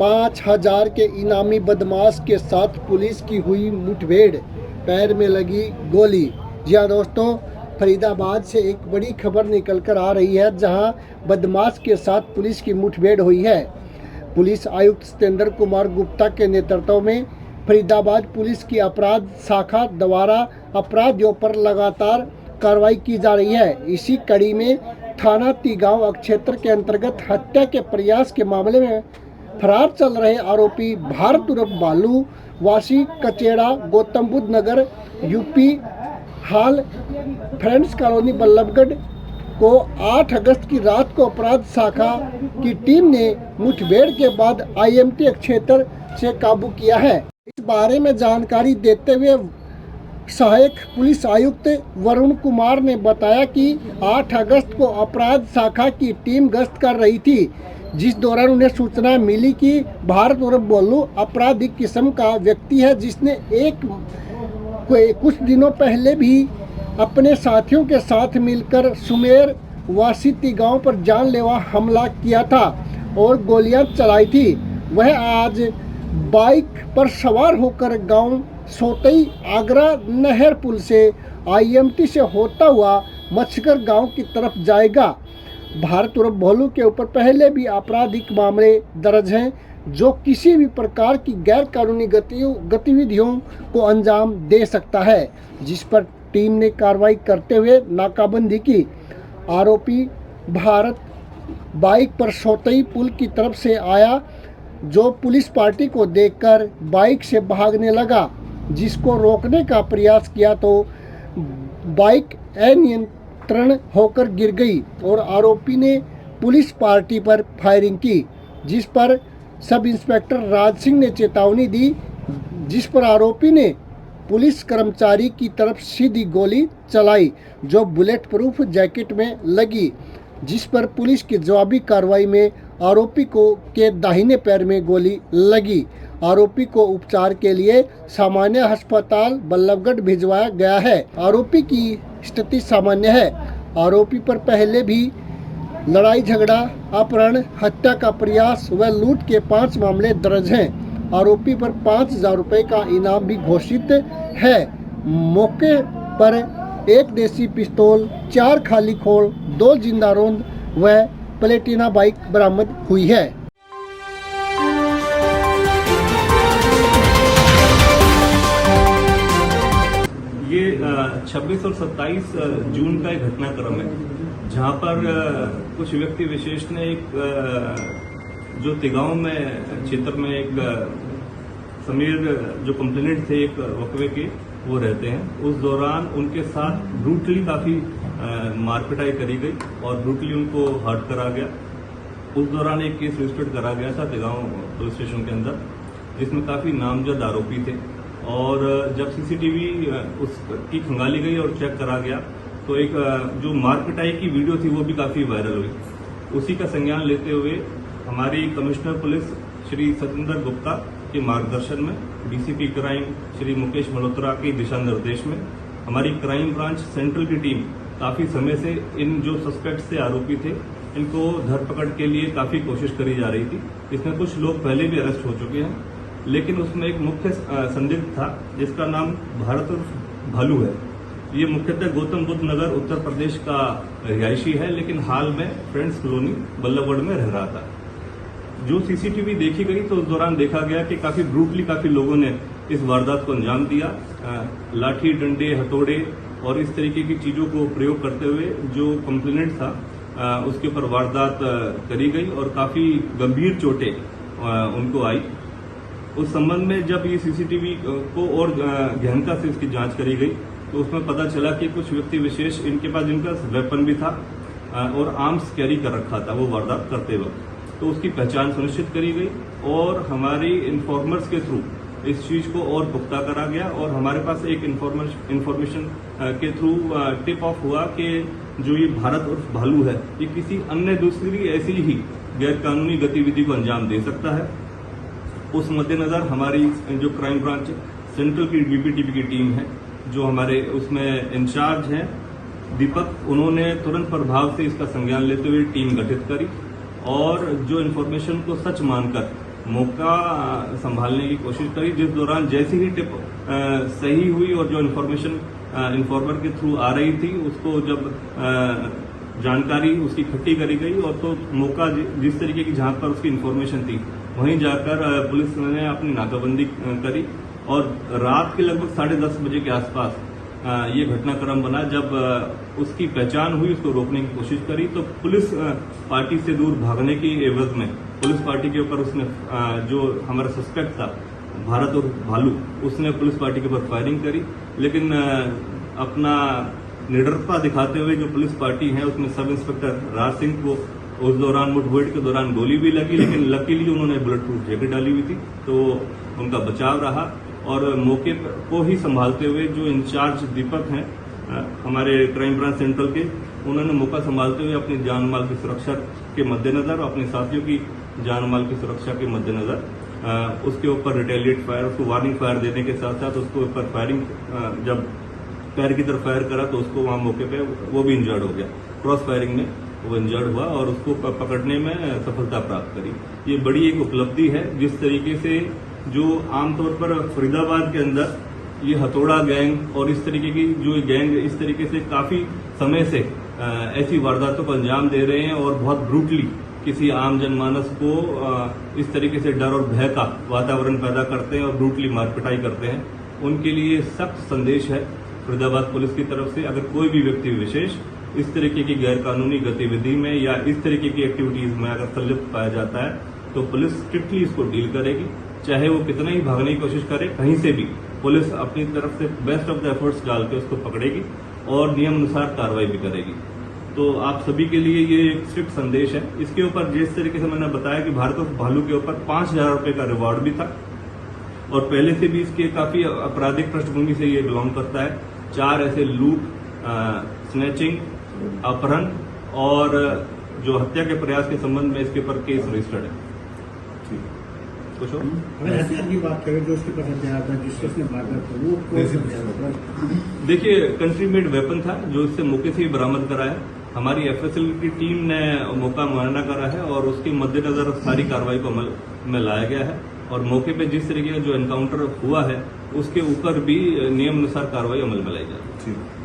5,000 के इनामी बदमाश के साथ पुलिस की हुई मुठभेड़, पैर में लगी गोली। जी हाँ दोस्तों, फरीदाबाद से एक बड़ी खबर निकल कर आ रही है, जहां बदमाश के साथ पुलिस की मुठभेड़ हुई है। पुलिस आयुक्त सत्येंद्र कुमार गुप्ता के नेतृत्व में फरीदाबाद पुलिस की अपराध शाखा द्वारा अपराधियों पर लगातार कार्रवाई की जा रही है। इसी कड़ी में थाना तिगांव क्षेत्र के अंतर्गत हत्या के प्रयास के मामले में फरार चल रहे आरोपी भारत उर्फ बालू वासी कचेड़ा गौतम बुद्ध नगर यूपी हाल फ्रेंड्स कॉलोनी बल्लभगढ़ को 8 अगस्त की रात को अपराध शाखा की टीम ने मुठभेड़ के बाद IMT क्षेत्र से काबू किया है। इस बारे में जानकारी देते हुए सहायक पुलिस आयुक्त वरुण कुमार ने बताया कि 8 अगस्त को अपराध शाखा की टीम गश्त कर रही थी, जिस दौरान उन्हें सूचना मिली कि भारत उर्फ बोलू आपराधिक किस्म का व्यक्ति है, जिसने कुछ दिनों पहले भी अपने साथियों के साथ मिलकर सुमेर वासी तिगांव पर जानलेवा हमला किया था और गोलियां चलाई थी। वह आज बाइक पर सवार होकर गांव सोतई आगरा नहर पुल से IMT से होता हुआ मच्छकर गांव की तरफ जाएगा। भारत उर्फ भोलू के ऊपर पहले भी आपराधिक मामले दर्ज हैं, जो किसी भी प्रकार की गैर कानूनी गतिविधियों को अंजाम दे सकता है, जिस पर टीम ने कार्रवाई करते हुए नाकाबंदी की। आरोपी भारत बाइक पर सोतई पुल की तरफ से आया, जो पुलिस पार्टी को देखकर बाइक से भागने लगा, जिसको रोकने का प्रयास किया तो बाइक अनियंत्रण होकर गिर गई और आरोपी ने पुलिस पार्टी पर फायरिंग की, जिस पर सब इंस्पेक्टर राज सिंह ने चेतावनी दी, जिस पर आरोपी ने पुलिस कर्मचारी की तरफ सीधी गोली चलाई, जो बुलेट प्रूफ जैकेट में लगी, जिस पर पुलिस की जवाबी कार्रवाई में आरोपी के दाहिने पैर में गोली लगी। आरोपी को उपचार के लिए सामान्य अस्पताल बल्लभगढ़ भिजवाया गया है। आरोपी की स्थिति सामान्य है। आरोपी पर पहले भी लड़ाई झगड़ा, अपहरण, हत्या का प्रयास व लूट के 5 मामले दर्ज हैं। आरोपी पर 5,000 रुपये का इनाम भी घोषित है। मौके पर 1 देसी पिस्तौल, 4 खाली खोल, 2 जिंदा रोंद व प्लेटिना बाइक बरामद हुई है। ये 26 और 27 जून का एक घटनाक्रम है, जहां पर कुछ व्यक्ति विशेष ने जो तिगांव में क्षेत्र में एक समीर जो कंप्लेनेंट थे एक वकवे के, वो रहते हैं। उस दौरान उनके साथ ब्रूटली काफी मारपिटाई करी गई और ब्रूटली उनको हर्ट करा गया। उस दौरान एक केस रजिस्टर्ड करा गया था तिगांव पुलिस स्टेशन के अंदर, जिसमें काफी नामजद आरोपी थे। और जब CCTV उसकी खंगाली गई और चेक करा गया तो एक जो मारपिटाई की वीडियो थी वो भी काफी वायरल हुई। उसी का संज्ञान लेते हुए हमारी कमिश्नर पुलिस श्री सत्येंद्र गुप्ता के मार्गदर्शन में DCP क्राइम श्री मुकेश मल्होत्रा के दिशा निर्देश में हमारी क्राइम ब्रांच सेंट्रल की टीम काफी समय से इन जो सस्पेक्ट से आरोपी थे, इनको धरपकड़ के लिए काफी कोशिश करी जा रही थी। इसमें कुछ लोग पहले भी अरेस्ट हो चुके हैं, लेकिन उसमें एक मुख्य संदिग्ध था जिसका नाम भारत उर्फ भालू है। ये मुख्यतः गौतम बुद्ध नगर उत्तर प्रदेश का रिहायशी है, लेकिन हाल में फ्रेंड्स कॉलोनी बल्लभगढ़ में रह रहा था। जो CCTV देखी गई तो उस दौरान देखा गया कि काफी ब्रूटली काफी लोगों ने इस वारदात को अंजाम दिया। लाठी, डंडे, हथौड़े और इस तरीके की चीजों को प्रयोग करते हुए जो कंप्लेनेंट था उसके ऊपर वारदात करी गई और काफी गंभीर चोटें उनको आई। उस संबंध में जब ये CCTV को और गहनता से इसकी जांच करी गई तो उसमें पता चला कि कुछ व्यक्ति विशेष इनके पास जिनका वेपन भी था और आर्म्स कैरी कर रखा था वो वारदात करते वक्त, तो उसकी पहचान सुनिश्चित करी गई और हमारी इन्फॉर्मर्स के थ्रू इस चीज को और पुख्ता करा गया। और हमारे पास एक इन्फॉर्मेशन के थ्रू टिप ऑफ हुआ कि जो ये भारत उर्फ भालू है, ये किसी अन्य दूसरी ऐसी ही गैरकानूनी गतिविधि को अंजाम दे सकता है। उस मद्देनजर हमारी जो क्राइम ब्रांच सेंट्रल की BPTP की टीम है, जो हमारे उसमें इंचार्ज हैं दीपक, उन्होंने तुरंत प्रभाव से इसका संज्ञान लेते हुए टीम गठित करी और जो इन्फॉर्मेशन को सच मानकर मौका संभालने की कोशिश करी, जिस दौरान जैसे ही टिप सही हुई और जो इन्फॉर्मेशन इन्फॉर्मर के थ्रू आ रही थी, उसको जब जानकारी उसकी इकट्ठी करी गई और तो मौका जिस तरीके की जहां पर उसकी इन्फॉर्मेशन थी वहीं जाकर पुलिस ने अपनी नाकाबंदी करी और रात के लगभग 10:30 बजे के आसपास ये घटनाक्रम बना। जब उसकी पहचान हुई, उसको रोकने की कोशिश करी तो पुलिस पार्टी से दूर भागने की एवज में पुलिस पार्टी के ऊपर उसने जो हमारा सस्पेक्ट था भारत और भालू, उसने पुलिस पार्टी के ऊपर फायरिंग करी। लेकिन अपना निडरता दिखाते हुए जो पुलिस पार्टी है उसमें सब इंस्पेक्टर राज सिंह को उस दौरान मुठभेड़ के दौरान गोली भी लगी, लेकिन लकीली उन्होंने बुलेट प्रूफ जैकेट डाली हुई थी तो उनका बचाव रहा। और मौके को ही संभालते हुए जो इंचार्ज दीपक हैं हमारे क्राइम ब्रांच सेंट्रल के, उन्होंने मौका संभालते हुए अपनी जान माल की सुरक्षा के मद्देनजर और अपने साथियों की जान माल की सुरक्षा के मद्देनजर उसके ऊपर रिटेलिएट फायर, उसको वार्निंग फायर देने के साथ साथ उसके ऊपर फायरिंग, जब पैर की तरफ फायर करा तो उसको वहां मौके पे वो भी इंजर्ड हो गया। क्रॉस फायरिंग में वो इंजर्ड हुआ और उसको पकड़ने में सफलता प्राप्त करी। ये बड़ी एक उपलब्धि है। जिस तरीके से जो आमतौर पर फरीदाबाद के अंदर ये हथौड़ा गैंग और इस तरीके की जो गैंग इस तरीके से काफी समय से ऐसी वारदातों को अंजाम दे रहे हैं और बहुत ब्रूटली किसी आम जनमानस को इस तरीके से डर और भय का वातावरण पैदा करते हैं और ब्रूटली मारपिटाई करते हैं, उनके लिए सख्त संदेश है फरीदाबाद पुलिस की तरफ से। अगर कोई भी व्यक्ति विशेष इस तरीके की गैरकानूनी गतिविधि में या इस तरीके की एक्टिविटीज में अगर संलिप्त पाया जाता है तो पुलिस स्ट्रिक्टली इसको डील करेगी। चाहे वो कितना ही भागने की कोशिश करे, कहीं से भी पुलिस अपनी तरफ से बेस्ट ऑफ द एफर्ट्स डाल के उसको पकड़ेगी और नियम अनुसार कार्रवाई भी करेगी। तो आप सभी के लिए ये एक स्ट्रिक्ट संदेश है। इसके ऊपर जिस तरीके से मैंने बताया कि भारत और भालू के ऊपर 5,000 रुपए का रिवॉर्ड भी था और पहले से भी इसके काफी आपराधिक पृष्ठभूमि से ये बिलोंग करता है। 4 ऐसे लूट, स्नैचिंग, अपहरण और जो हत्या के प्रयास के संबंध में इसके ऊपर केस रजिस्टर्ड है। कुछ और? अगर हथियार की बात करें जो उसके पास हथियार था, जिससे उसने वारदात की, वो कौन सा हथियार था? देखिए, कंट्री मेड वेपन था जो इससे मौके से ही बरामद करा है। हमारी एफएसएल की टीम ने मौका मुआयना करा है और उसके मद्देनजर सारी कार्रवाई को अमल में लाया गया है और मौके पे जिस तरीके का जो एनकाउंटर हुआ है उसके ऊपर भी नियम अनुसार कार्रवाई अमल में लाई जा रही है।